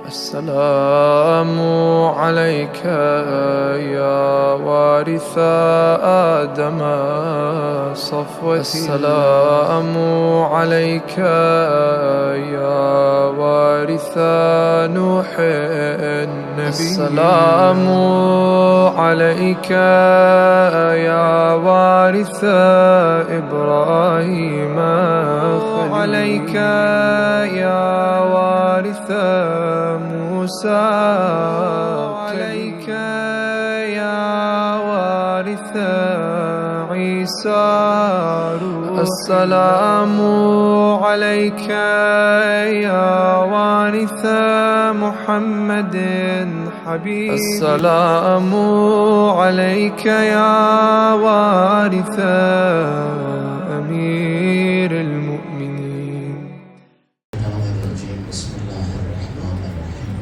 السلام عليك يا وارث آدم صفوتي. السلام عليك يا وارث نوح النبي. السلام عليك يا وارث إبراهيم عليك يا وارث موسى عليك يا وارث عيسى. السلام عليك يا وارث محمد حبيب. السلام عليك يا وارث أمير المؤمنين. بسم الله الرحمن الرحيم.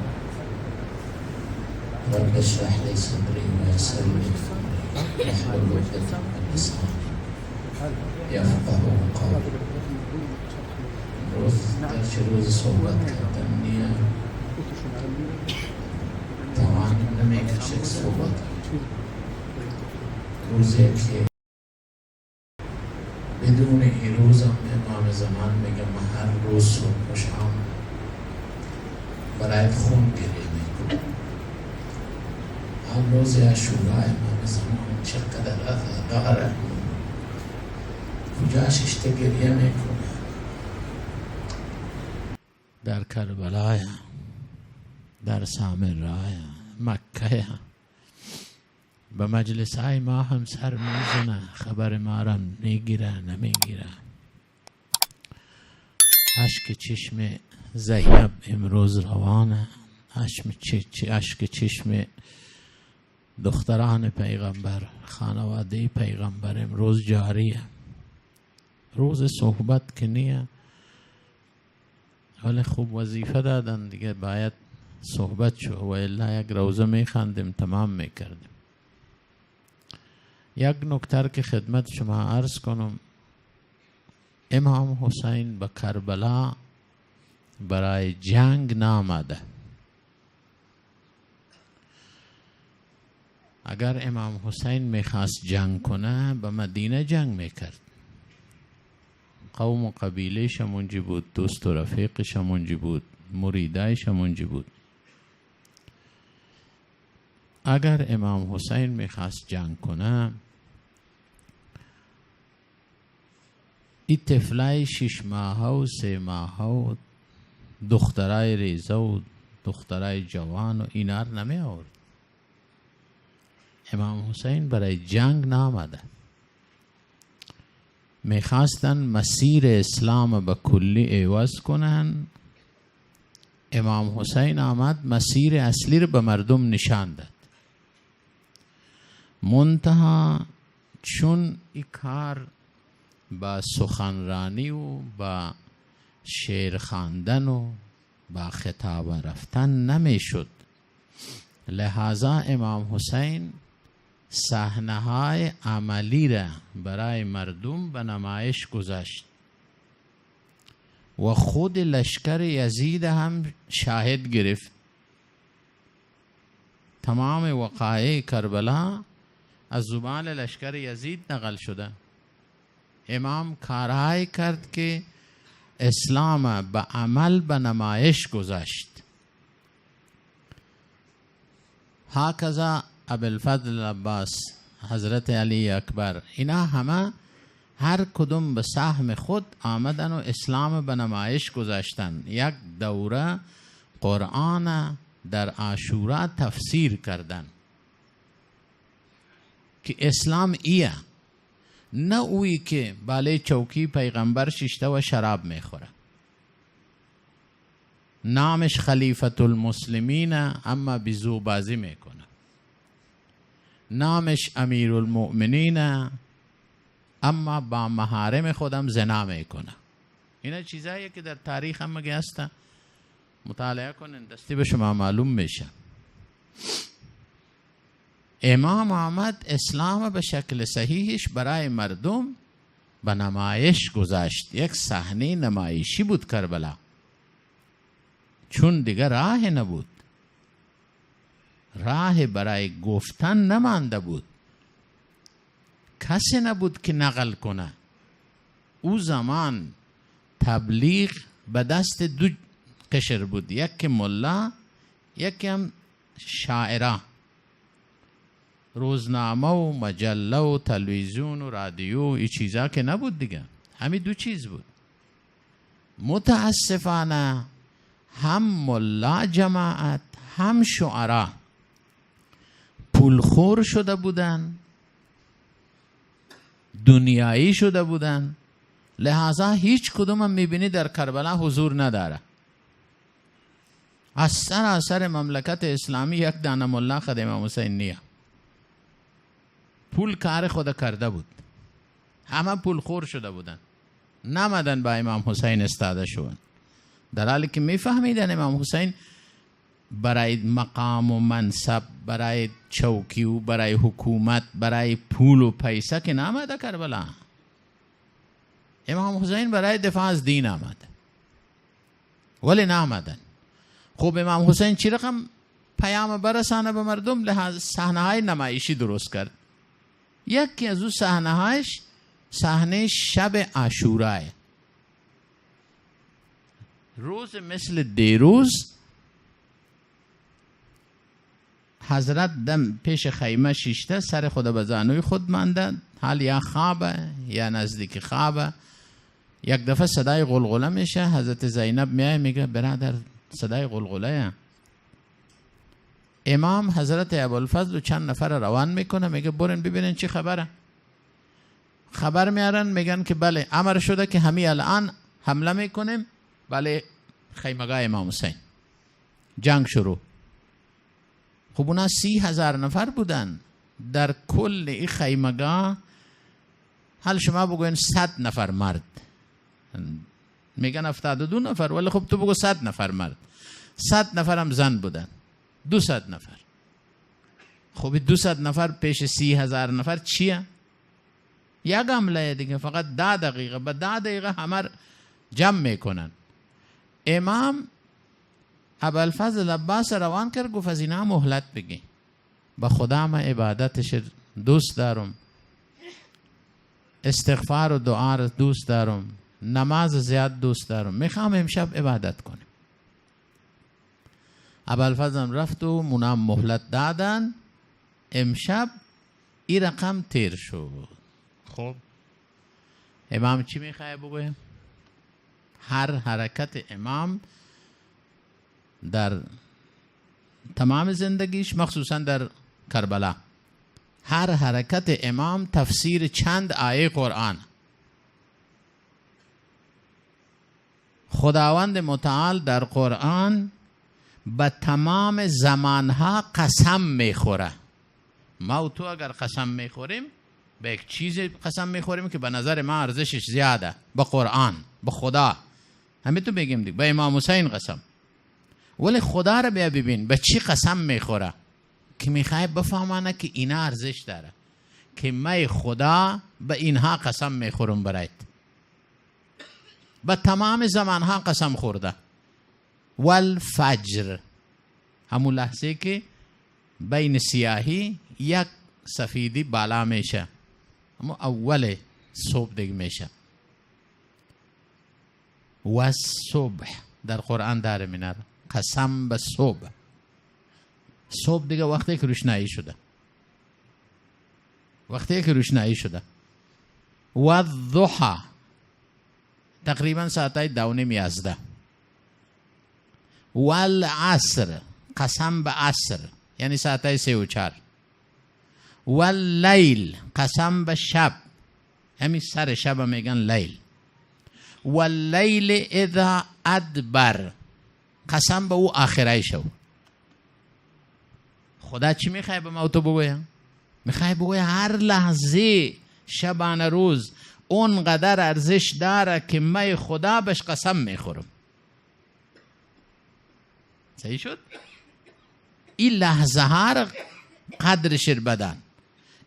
رب اشرح لي صدري ويسر لي امري واحلل عقدة من لساني يفقهوا قولي. روز در چه روز صحبت کردن نیه توان نمیکشه صحبت روزی که بدون این روزم امام زمان میگه من هر روز صبح و شام برای خون گریه میکنم. هر روز عاشورا امام زمان چقدر داره کجاش اشته گریه میکنه. در کربلای در سامرای مکه به مجلس های ما هم سر میزنه، خبر ما را میگیره نمیگیره. اشک چشم زینب امروز روانه، اشک چشم دختران پیغمبر، خانواده پیغمبر امروز جاریه. روز صحبت که نیه ولی خوب وظیفه دادن دیگه، باید صحبت شو و الا یک روزه میخندیم تمام میکردیم. یک نکته که خدمت شما عرض کنم، امام حسین به کربلا برای جنگ نامده. اگر امام حسین میخواست جنگ کنه به مدینه جنگ میکرد. قوم و قبیلهش همونجی بود، دوست و رفیقش همونجی بود، مریدایش همونجی بود. اگر امام حسین میخواست جنگ کنه، این طفلای 6 ماهه و 3 ماهه و دخترای ریزه و دخترای جوان و اینا رو نمی آورد. امام حسین برای جنگ نامده. میخواستن مسیر اسلام به کلی عوض کنن. امام حسین آمد مسیر اصلی رو به مردم نشان داد. منتها چون این کار با سخنرانی و با شعر خواندن و با خطاب رفتن نمیشد، لہذا امام حسین صحنه های عملی را برای مردم به نمایش گذاشت و خود لشکر یزید هم شاهد گرفت. تمام وقایع کربلا از زبان لشکر یزید نقل شده. امام کارهای کرد که اسلام به عمل به نمایش گذاشت. هاکذا ابوالفضل عباس، حضرت علی اکبر، اینا همه هر کدوم به سهم خود آمدن و اسلام به نمایش گذاشتن. یک دوره قرآن در عاشورا تفسیر کردن که اسلام ایه، نه اوی که بالای چوکی پیغمبر ششته و شراب میخوره. نامش خلیفت المسلمین اما بیزو بازی میکنه. نامش امیر المؤمنین اما با محارم خودم زنا میکنه. اینا چیزایی که در تاریخ هم مگه هسته، مطالعه کنین دستی به شما معلوم میشه. امام آمد اسلام به شکل صحیحش برای مردم به نمایش گذاشت. یک صحنه نمایشی بود کربلا. چون دیگه راه نبود، راه برای گفتن نمانده بود، کسی نبود که نقل کنه. او زمان تبلیغ به دست دو قشر بود، یک ملا، یک هم شاعره. روزنامه و مجله و تلویزیون و رادیو این چیزا که نبود دیگه، همین دو چیز بود. متاسفانه هم ملا جماعت هم شعرا پولخور شده بودن، دنیایی شده بودن، لحاظا هیچ کدوم هم میبینی در کربلا حضور نداره. از سراسر مملکت اسلامی یک دانه ملا خود امام حسین نیه. پول کار خود کرده بود، همه پول خور شده بودن، نمدن با امام حسین استاده شدن، در حالی که میفهمیدن امام حسین برای مقام و منصب، برای چوکی و برای حکومت، برای پول و پیسه که نامده کربلا. امام حسین برای دفاع از دین آمده، ولی نامدن. خب امام حسین چی رقم پیام برسانه به مردم؟ لحاظ صحنه های نمایشی درست کرد. یکی از اون صحنه هایش صحنه شب عاشورا، روز مثل دیروز حضرت دم پیش خیمه شیشته، سر خود به زانوی خود مانده، حال یا خوابه یا نزدیک خوابه. یک دفعه صدای غلغله میشه، حضرت زینب میای میگه برادر صدای غلغله. امام حضرت ابوالفضل و چند نفر روان میکنه، میگه برین ببینین چی خبره. خبر میارن، میگن که بله امر شده که همین الان حمله میکنیم، بله خیمگاه امام حسین. جنگ شروع. خب اونا 30,000 نفر بودن در کل این خیمگاه. حال شما بگوین 100 نفر مرد، میگن 72 نفر، ولی خب تو بگو 100 نفر مرد. 100 نفر هم زن بودن، 200 نفر. خب 200 نفر پیش 30,000 نفر چیه؟ یک حمله دیگه، فقط 10 دقیقه، به 10 دقیقه همه جمع میکنن. امام ابوالفضل عباس روان کرد، گفت از اینا مهلت بگی، به خدا من عبادتش دوست دارم، استغفار و دعا رو دوست دارم، نماز زیاد دوست دارم، میخوام امشب عبادت کنیم. ابوالفضل رفت و منام مهلت دادن. امشب این رقم تیر شد. خب امام چی میخواه بگویم؟ هر حرکت امام در تمام زندگیش، مخصوصا در کربلا، هر حرکت امام تفسیر چند آیه قرآن. خداوند متعال در قرآن به تمام زمانها قسم میخوره. ما و تو اگر قسم میخوریم به یک چیز قسم میخوریم که به نظر ما ارزشش زیاده، به قرآن، به خدا، همین تو بگیم دیگه، به امام حسین قسم. ولی خدا رو بیا ببین به چی قسم میخوره که میخواه بفهمانه که اینا ارزش داره، که من خدا به اینها قسم میخورم برایت. به تمام زمانها قسم خورده. والفجر، همون لحظه که بین سیاهی یک سفیدی بالا میشه، همون اول صبح دیگه میشه. و صبح در قرآن داره میناره، قسم به صبح. صبح دیگه وقتی که روشنایی شده، وقتی که روشنایی شده. و الضحى تقریبا ساعتای 2:30. والعصر قسم به عصر یعنی ساعتای 3 و 4. واللیل قسم به شب، همین سر شب میگن لیل. واللیل اذا ادبر قسم به او آخرای شو. خدا چی میخواه به ما تو بگویم؟ میخواه بگویم هر لحظه شبانه روز اونقدر ارزش داره که من خدا بهش قسم میخورم. صحیح شد؟ این لحظه ها را قدرش بدن.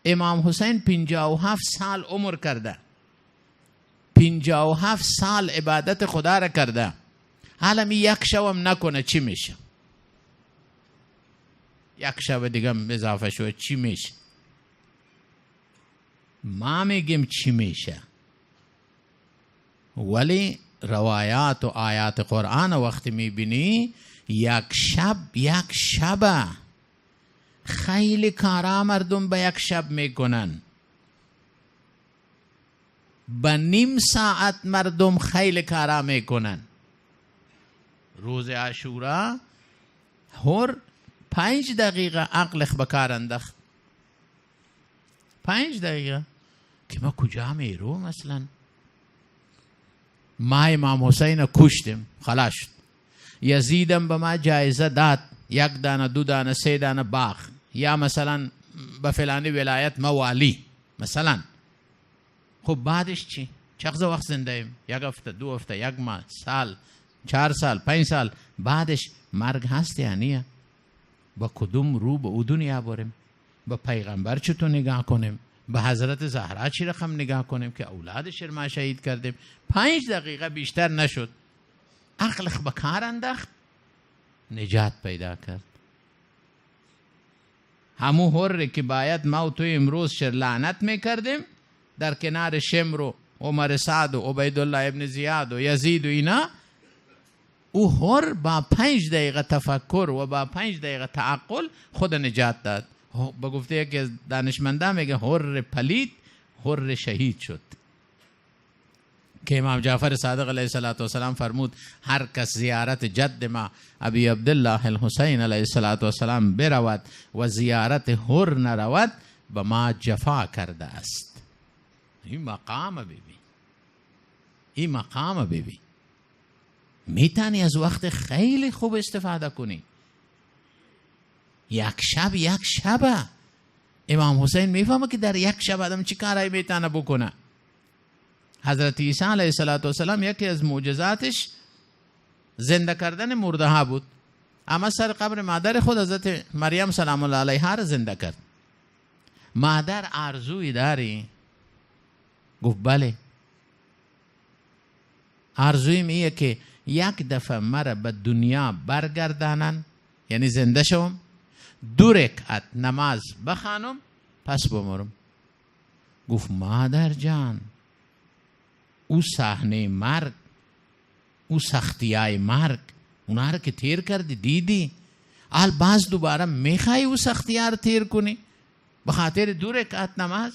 امام حسین 57 سال عمر کرده، 57 سال عبادت خدا را کرده. حالا می یک شبم نکنه چی میشه؟ یک شب دیگه اضافه شده چی میشه؟ ما میگیم چی میشه، ولی روایات و آیات قرآن وقتی میبینی یک شب خیلی کارا مردم به یک شب میکنن، به نیم ساعت مردم خیلی کارا میکنن. روز عاشورا هر 5 دقیقه عقلش بکار انداخت، 5 دقیقه که ما کجا میرو؟ مثلا ما امام حسین کشتیم خلاص شد، یزیدم به ما جایزه داد 1 دانه 2 دانه 3 دانه باغ، یا مثلا به فلانی ولایت ما والی مثلا. خب بعدش چی؟ چقدر وقت زنده ایم؟ 1 هفته 2 هفته 1 ماه سال 4 سال 5 سال بعدش مرگ هست یا نه؟ با کدوم رو به او دنیا بریم؟ به پیغمبر چطور نگاه کنیم؟ به حضرت زهرا چی رقم نگاه کنیم که اولادش ما شهید کردیم؟ 5 دقیقه بیشتر نشد، عقلش به کار انداخت، نجات پیدا کرد. همو هر که باید ما و تو امروز شر لعنت میکردیم در کنار شمر و عمر سعد و عبیدالله ابن زیاد و یزید و اینا، او هر با 5 دقیقه تفکر و با 5 دقیقه تعقل خود نجات داد. با گفته که دانشمندا میگه هر پلید هر شهید شد، که امام جعفر صادق علیه السلام فرمود هر کس زیارت جد ما ابی عبدالله الحسین علیه السلام برود و زیارت هر نرود به ما جفا کرده است. این مقام ببین، این مقام ببین. میتونی از وقت خیلی خوب استفاده کنی. یک شب امام حسین میفهمه که در یک شب آدم چی کارایی میتونه بکنه. حضرت عیسی علیه السلام یکی از معجزاتش زنده کردن مرده ها بود. اما سر قبر مادر خود حضرت مریم سلام الله علیها را زنده کرد. مادر آرزوی داری؟ گفت بله، آرزویم ایه که یک دفعه مرا به دنیا برگردانن، یعنی زنده شوم، 2 رکعت نماز بخوانم پس بمرم. گفت مادر جان، او صحنه مرگ، او سختیای مرگ، اونا رو که تیر کردی دیدی، حال باز دوباره میخوای او سختیار رو تیر کنی به خاطر 2 رکعت نماز؟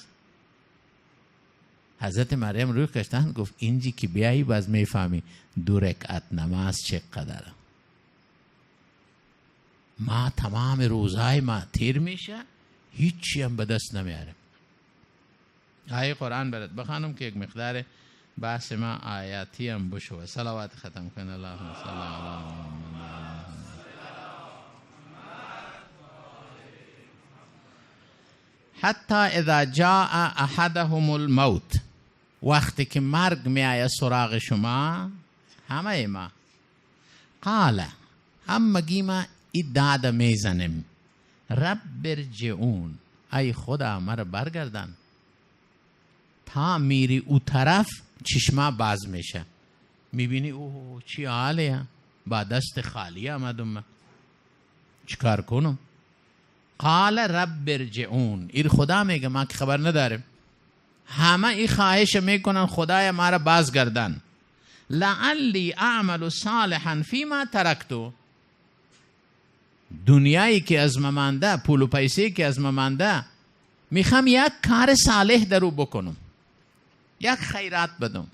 حضرت مریم روی کشتن گفت اینجی که بیایی باز میفهمی 2 رکعت نماز چقدر. ما تمام روزهای ما تیر میشه، هیچی هم به دست نمیارم. آیه قرآن برات بخوانم که یک مقدار بحث ما آیاتی هم بشوه. صلوات ختم کن. اللهم صل علی محمد. حتی اذا جاء احدهم الموت، وقتی که مرگ می آید سراغ شما، همه ما، قال، هم مگی ما داد میزنیم، رب ارجعون، ای خدا مرا برگردن. تا میری او طرف چشما باز میشه، میبینی اوه چی حاله، با دست خالی آمدم، چیکار کنم؟ قال رب ارجعون، این خدا میگه، ما که خبر نداریم. همه این خواهش میکنن خدای ما را بازگردن. لعلی اعمل صالحا فیما ترکتو، دنیایی که از ما مانده، پول و پیسه که از ما مانده، میخوام یک کار صالح درو بکنم، یک خیرات بدم،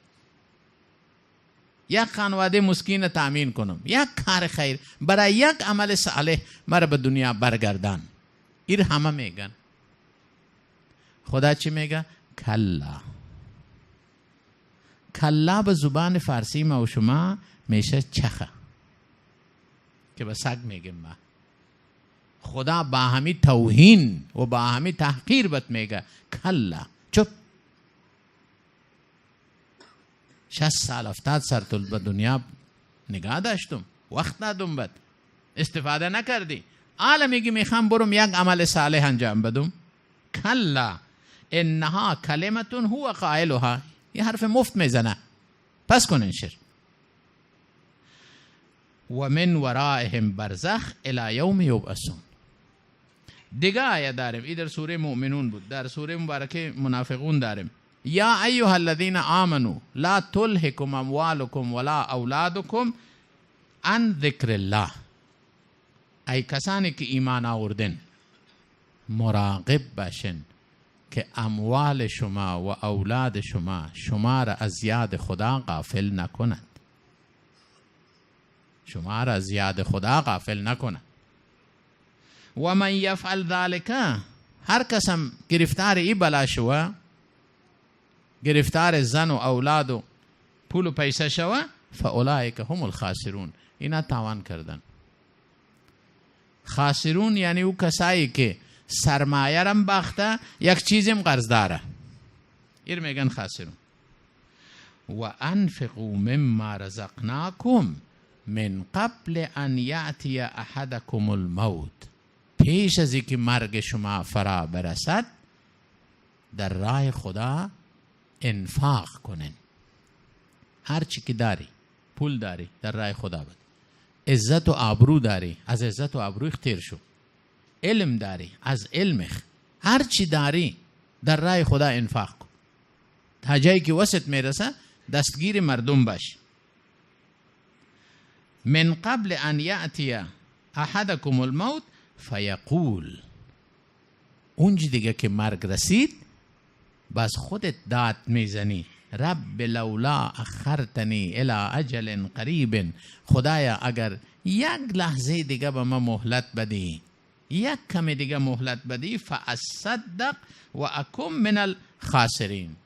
یک خانواده مسکین تامین کنم، یک کار خیر، برای یک عمل صالح مرا به دنیا برگردان. این همه میگن. خدا چی میگه؟ کلا. کلا به زبان فارسی ما و شما میشه چخه، که به سگ میگیم ما. خدا با همی توهین و با همی تحقیر بهت میگه کلا، چپ. 60 سال 70 سال تو به دنیا نگاه داشتم، وقت دادم بد، استفاده نکردی. حالا میگی میخوام برم یک عمل صالح انجام بدم. کلا انها کلمتون هو قائلها، یه حرف مفت میزنه، پس کن این شر. و من ورائهم برزخ الی یوم یبعثون. دیگه آیه داریم، این در سوره مؤمنون بود. در سوره مبارکه منافقون داریم. یا ایها الذین آمنوا لا تلهکم اموالکم ولا اولادکم عن ذکر الله. ای کسانی که ایمان آوردن مراقب باشن که اموال شما و اولاد شما را از یاد خدا غافل نکنند. شما را از یاد خدا غافل نکنند. و من یفعل ذلک، هر کسم گرفتار ای بلا شوه، گرفتار زن و اولاد و پول و پیسه شوه، فاولئک هم الخاسرون، اینا تاوان کردن. خاسرون یعنی او کسایی که سرمایه رم باخته، یک چیزم قرض داره، این میگن خاسرون. و انفقوا مما رزقناکم من قبل ان یأتی احدکم الموت، پیش از اینکه مرگ شما فرا برسد در راه خدا انفاق کنن. هر چی که داری، پول داری، در راه خدا بده. عزت و آبرو داری، از عزت و آبرو اختیر شو. علم داری، از علم هر چی داری در راه خدا انفاق کن. تا جایی که وسط میرسه دستگیر مردم باش. من قبل ان یأتی احدکم الموت فیقول، اونج دیگه که مرگ رسید بس خودت داد میزنی، رب لولا اخرتنی الی اجل قریب، خدایا اگر یک لحظه دیگه به من مهلت بدی، یک کم دیگه مهلت بدی، فاصدق و اکم من الخاسرین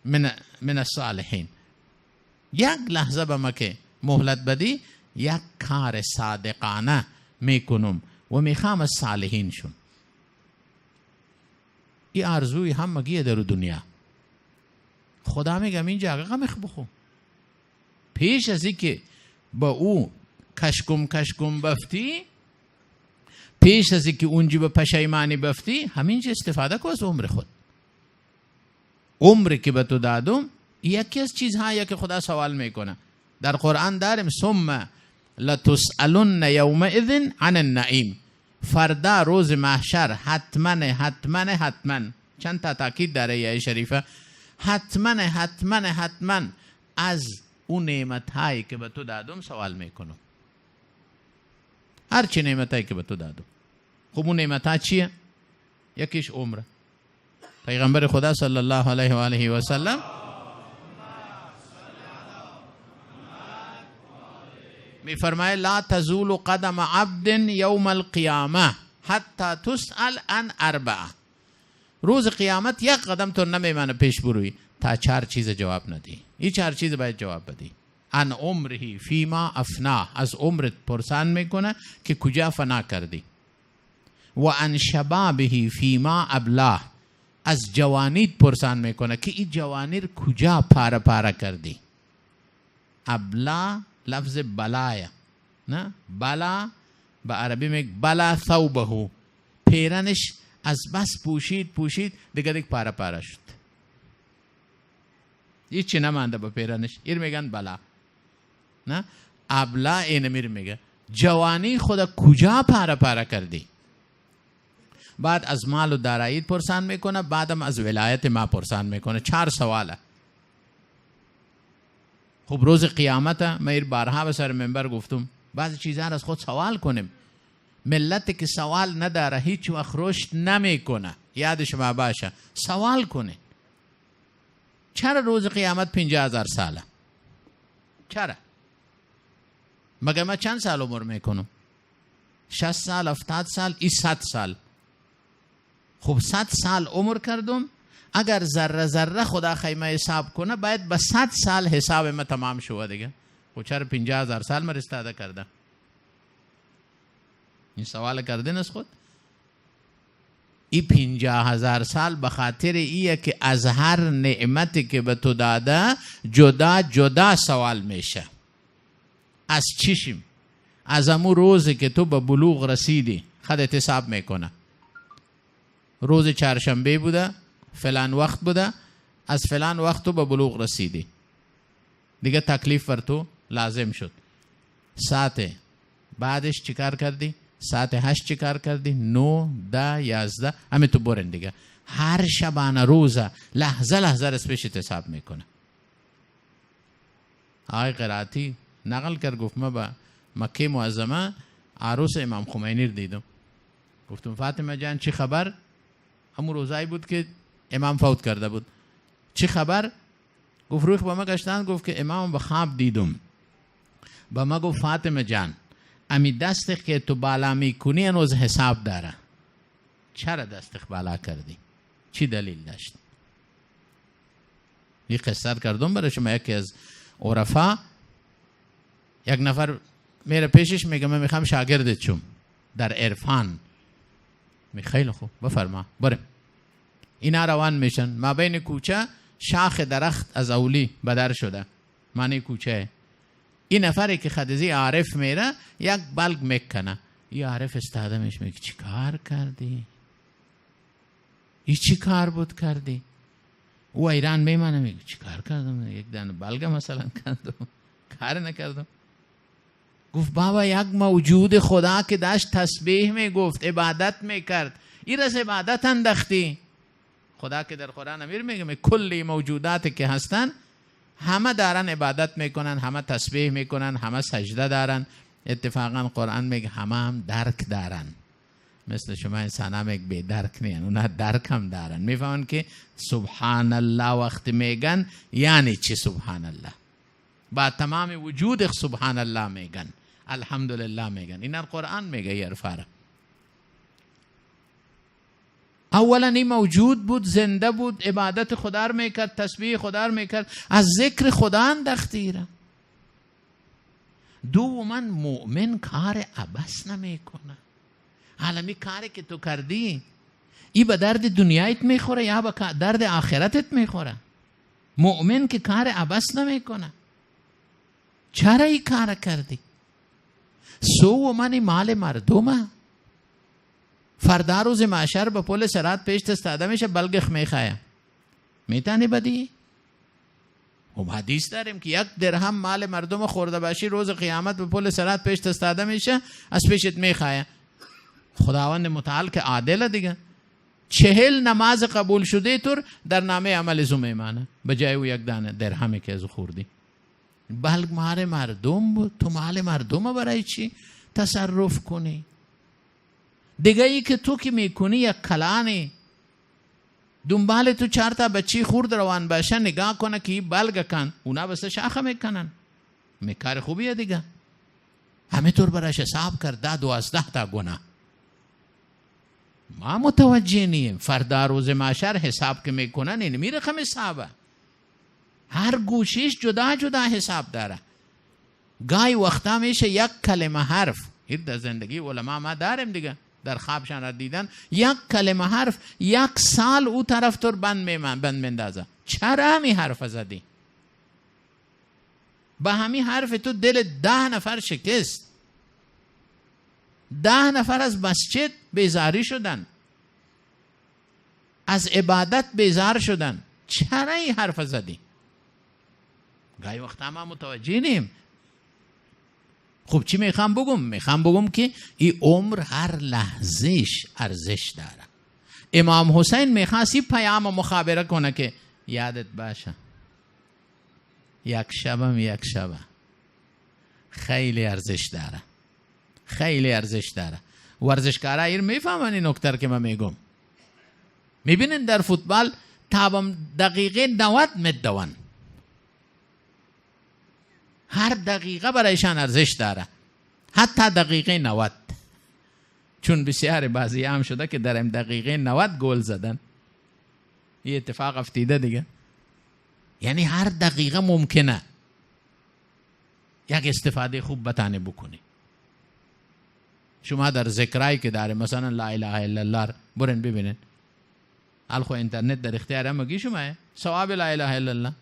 من الصالحین. یک لحظه به من که مهلت بدی، یک کار صادقانه میکنم و میخوام از صالحین شم. این آرزوی هم مگیه در دنیا. خدا میگم این جاگه غمخ بخو، پیش از این که با او کشکم بفتی، پیش از این که اونجی به پشیمانی بفتی، همینجا استفاده کو از عمر خود. عمری که به تو دادم یکی از چیزهایی که خدا سوال میکنه. در قرآن داریم ثم لتسألن یومئذ عن النعیم، فردا روز محشر حتما چند تا تاکید داره یه شریفه، حتما از اون نعمت هایی که به تو دادم سوال میکنم. هر چی نعمت هایی که به تو دادم. خب اون نعمت ها چیه؟ یکیش عمره. پیغمبر خدا صلی الله علیه و آله و سلم می فرمائے لا تزول قدم عبد یوم القیامه حتی تسأل عن اربعه، روز قیامت یک قدم تو نمیمانه پیش بروی تا چار چیز جواب ندی. این چار چیز باید جواب بدی. عن عمره فیما افنا، از عمرت پرسان میکنه که کجا فنا کردی. و عن شبابه فیما ابلاه، از جوانیت پرسان میکنه که این جوانیر کجا پاره کردی. ابلا لفظ بلایا، نه بلا به عربی میگه بلا ثوبه، پیرنش از بس پوشید دیگه پاره شد، هیچی نمانده به پیرنش، این میگن بلا. نه ابلا این میگه جوانی خدا کجا پاره کردی. بعد از مال و داراییت پرسان میکنه، بعدم از ولایت ما پرسان میکنه. 4 سواله. خب روز قیامت من بارها به سر منبر گفتم بعضی چیزا از خود سوال کنیم. ملت که سوال نداره هیچ وقت رشد نمیکنه. یاد شما باشه سوال کنه. چرا روز قیامت 50,000 ساله؟ چرا؟ مگه من چند سال عمر میکنم؟ 60 سال 70 سال ای 100 سال. خب 100 سال عمر کردم، اگر ذره خدا خیمه حساب کنه باید به 100 سال حساب ما تمام شود دیگه. خب چرا 50,000 سال من استفاده کرده؟ این سوال کردین از خود؟ این 50,000 سال به خاطر ایه که از هر نعمتی که به تو داده جدا سوال میشه. از چیشیم؟ از امو روزی که تو به بلوغ رسیدی خودت حساب میکنه. روز چهارشنبه بوده، فلان وقت بوده، از فلان وقت تو به بلوغ رسیدی، دیگه تکلیف بر تو لازم شد. ساعت بعدش چیکار کردی؟ ساعت 8 چیکار کردی؟ 9 10 11 همه تو برن دیگه. هر شبانه روزه لحظه لحظه رسپشت حساب میکنه. آقای قرائتی نقل کرد، گفت ما با مکه معظمه عروس امام خمینی رو دیدم. گفتم فاطمه جان چی خبر؟ همون روزایی بود که امام فوت کرده بود. چی خبر؟ گفت روح با ما گشتن، گفت که امام به خواب دیدم. با ما گفت فاطمه جان امی دستت که تو بالا میکنی هنوز حساب داره. چرا دستت بالا کردی؟ چی دلیل داشت؟ یک قصه کردم برای شما. یکی از عرفا یک نفر میره پیشش میگه من میخوام شاگردت شم در عرفان. خیلی خوب بفرما بریم. اینا روان میشن، ما بین کوچه شاخ درخت از اولی بدر شده، معنی کوچه. این نفری که خدیزی عارف میره یک بلگ میکنه. این عارف استاده میشه میگه چی کار کردی؟ این چی کار بود کردی؟ او ایران میمانه میگه چی کار کردم؟ یک دانه بلگ مثلا کردم، کار نکردم. گفت بابا یک موجود خدا که داشت تسبیح میگفت عبادت میکرد، این رس عبادت انداختی. خدا که در قرآن امیر میگه کلی موجوداتی که هستن همه دارن عبادت میکنن، همه تسبیح میکنن، همه سجده دارن. اتفاقا قرآن میگه همه هم درک دارن. مثل شما انسان هم یک بی درک نیست، اونا درک هم دارن. میفهمن که سبحان الله وقت میگن یعنی چی سبحان الله. با تمام وجود سبحان الله میگن، الحمدلله میگن. این قرآن میگه یه عرفاره. اولا این موجود بود، زنده بود، عبادت خدا رو میکرد، تسبیح خدا رو میکرد، از ذکر خدا انداختیره. دوما مؤمن کار عبث نمیکنه. حالا می کاری که تو کردی ای به درد دنیایت میخوره یا به درد آخرتت میخوره؟ مؤمن که کار عبث نمیکنه. چرا ای کار کردی؟ سو من مال مردمه. فردا روز محشر به پل صراط پیش استاده میشه، بلگخ میخواه. میتونی بدی؟ خب حدیث داریم که 1 درهم مال مردم خورده باشی روز قیامت به پل صراط پیش استاده میشه، از پیشت میخواه. خداوند متعال که عادل دیگه. 40 نماز قبول شده تر در نامه عمل زو میمانه به جای او 1 دانه درهمی که از خوردی. بلکه مال مردم بود. تو مال مردم برای چی تصرف کنی؟ دیگه ای که تو که میکنی یک کلانی دنبال تو 4 تا بچی خورد روان باشه، نگاه کنه که این بلگ کن، اونا بس شاخه میکنن. میکار خوبیه دیگه. همه طور برایش حساب کرده 12 تا گناه. ما متوجه نیم. فردا روز محشر حساب که میکنن این میره رقم حسابه. هر گوشیش جدا جدا حساب داره. گاهی وقتا میشه 1 کلمه حرف، این در زندگی علما ما داریم دیگه، در خوابشان را دیدن 1 کلمه حرف 1 سال او طرف تر بند مندازه. چرا همی حرف زدی؟ با همی حرف تو دل 10 نفر شکست. 10 نفر از مسجد بیزاری شدن، از عبادت بیزار شدن. چرا این حرف زدی؟ گاهی وقتا ما متوجه نیم. خب چی میخوام بگم؟ میخوام بگم که این عمر هر لحظهش ارزش داره. امام حسین میخواستی پیام مخابره کنه که یادت باشه 1 شبم 1 شبه خیلی ارزش داره، خیلی ارزش داره. ورزشکارا ایر میفهمن این نکته که من میگم. میبینین در فوتبال تابم دقیقه 90 میدون. هر دقیقه برایشان ارزش داره، حتی دقیقه 90. چون بسیار بازی هم شده که در این دقیقه 90 گل زدن. این اتفاق افتیده دیگه. یعنی هر دقیقه ممکنه یک استفاده خوب بتانه بکنی. شما در ذکرایی که داره مثلا لا اله الا الله برن ببینن. الخو اینترنت در اختیار همگی شما ثواب لا اله الا الله.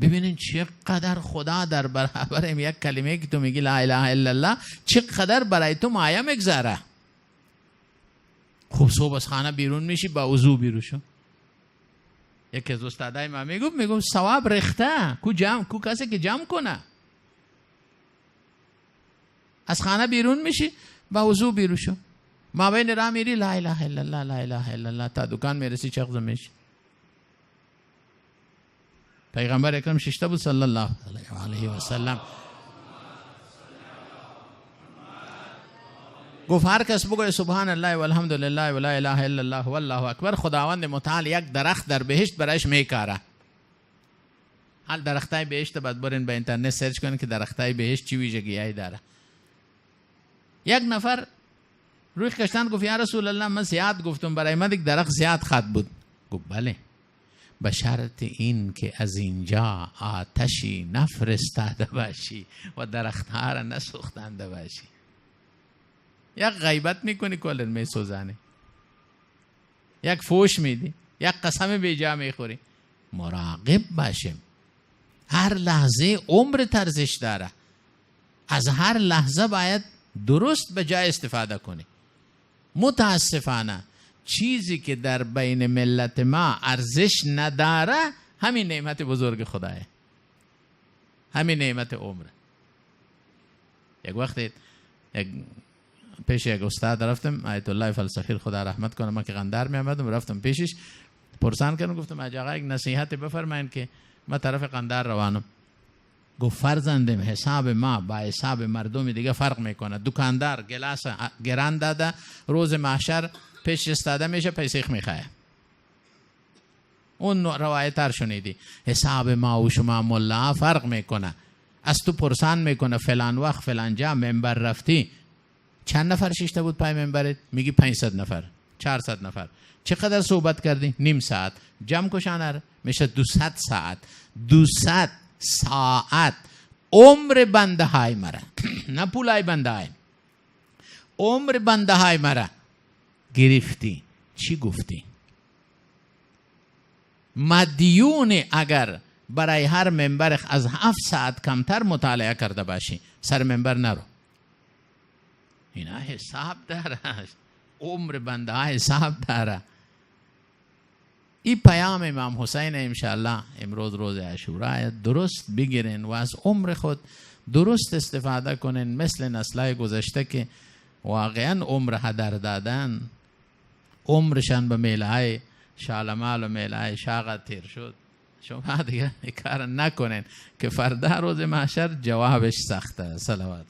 ببینین چقدر خدا در برابر یک کلمه که تو میگی لا اله الا الله چقدر برای تو مایه میگذاره. خوب صبح از خانه بیرون میشی با وضو بیرون شو. یکی از استادای ما میگم ثواب ریخته کو کسی که جمع کنه. از خانه بیرون میشی با وضو بیرون شو، ما بین راه میری لا اله الا الله لا اله الا الله تا دکان میرسی چغز میشی. پیغمبر اکرم ششته بود صلی الله علیه و سلم، گفت هر کس بگوی سبحان الله و الحمد لله و لا اله الا الله و الله اکبر، خداوند متعال یک درخت در بهشت برایش میکاره. حال درختای بهشت بعد برین به اینترنت سرچ کنین که درختای بهشت چی ویژگیایی داره. یک نفر روی کشتن گفت یا رسول الله من زیاد گفتم، برای من یک درخت زیاد خط بود. گفت بله، به شرط این که از اینجا آتشی نفرستاده باشی و درختها را نسوختنده باشی. یک غیبت میکنی کلن میسوزانی، یک فوش میدی، یک قسم بیجا میخوری. مراقب باشیم، هر لحظه عمر ارزش داره، از هر لحظه باید درست به جای استفاده کنی. متاسفانه چیزی که در بین ملت ما ارزش نداره همین نعمت بزرگ خدایه، همین نعمت عمره. یک وقتی پیش یک استاد رفتم، آیت الله فلسفی خدا رحمت کنه، من که قندار می آمدم رفتم پیشش، پرسان کردم گفتم آقا یک نصیحت بفرمایید که من طرف قندار روانم. گفت فرزندم حساب ما با حساب مردم دیگه فرق میکنه. دکاندار گلاس گران داده، روز محشر پیش استاده میشه پیسیخ میخواه. اون روایت شنیدی، حساب ما و شما ملا فرق میکنه. از تو پرسان میکنه فلان وقت فلان جا منبر رفتی چند نفر شیشته بود پای منبرت؟ میگی 500 نفر 400 نفر. چقدر صحبت کردی؟ نیم ساعت. جمع کشانر میشه 200 ساعت. 200 ساعت عمر بنده های مرا نه پولای بنده های، عمر بنده های مرا گرفتی. چی گفتی؟ مدیون اگر برای هر منبر از 7 ساعت کمتر مطالعه کرده باشی سر منبر نرو. اینا حساب داره، عمر بنده ها حساب داره. این پیام امام حسین انشاءالله امروز روز عاشورا درست بگیرین و از عمر خود درست استفاده کنین، مثل نسل‌های گذشته که واقعا عمر هدر دادن، عمرشان به میله‌های شالمال و میله‌های شاقه تیر شد. شما دیگه کار نکنین که فردا روز محشر جوابش سخته. صلوات.